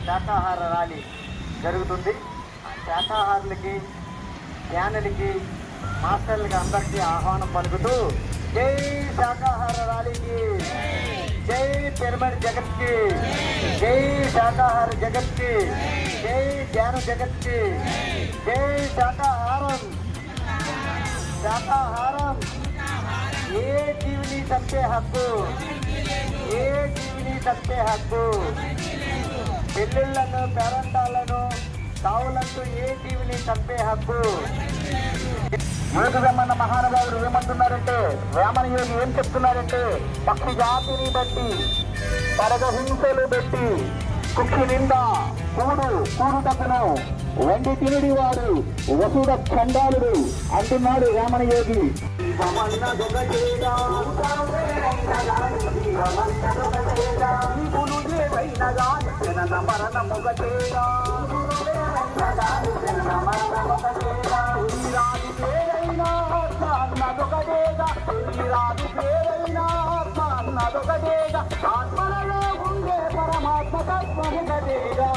శాకాహార ర్యాలీ జరుగుతుంది. శాకాహారులకి, జ్ఞానులకి, మాస్టర్లకి అందరికీ ఆహ్వానం పలుకుతూ జై శాకాహార ర్యాలీకి, జై పిరమిడ్ జగత్కి, జై శాకాహార జగత్కి, జై జ్ఞాన జగత్కి, జై శాకాహారం. శాకాహారం ఏ జీవిని చంపే హక్కు, ఏ జీవిని చంపే హక్కు. పెళ్ళిళ్ళను, పేరంటాలను, కావులంటూ ఏ జీవిని చంపే హక్కు. యోగి వేమన్న మహానుభావుడు ఏమంటున్నారంటే, వేమన యోగి ఏం చెప్తున్నారంటే, పక్షి జాతిని బట్టి పరగహింసలు పెట్టి కుక్షి నిండా కూడుటకును వెండి తినుడి వాడు వసుడ చండాలుడు అంటున్నాడు వేమన యోగి. ఆత్మలలో ఉండే పరమాత్మ తత్వము గదేగా,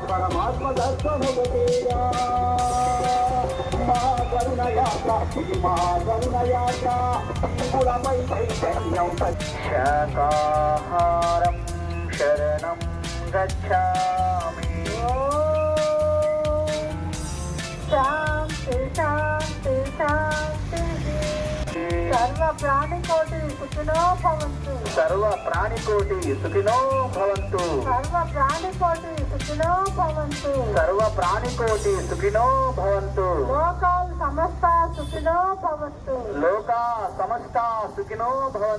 పరమాత్మ తత్వము గదేగా. మహాకరుణ యాత్ర, మహాకరుణ యాత్ర, కులపై చైతన్యం. శాకాహారం శరణం గచ్ఛామి. శాంతి శాంతి శాంతి. సర్వ ప్రాణికోటి సుఖినో భవంతు. సర్వ ప్రాణికోటి సుఖినో భవంతు. సర్వ ప్రాణికోటి సుఖినో భవంతు. సర్వ ప్రాణికోటి సుఖినో భవంతు. లోకాల్ సమస్త సుఖినో భవంతు. లోకా సమస్త సుఖినో భవంతు.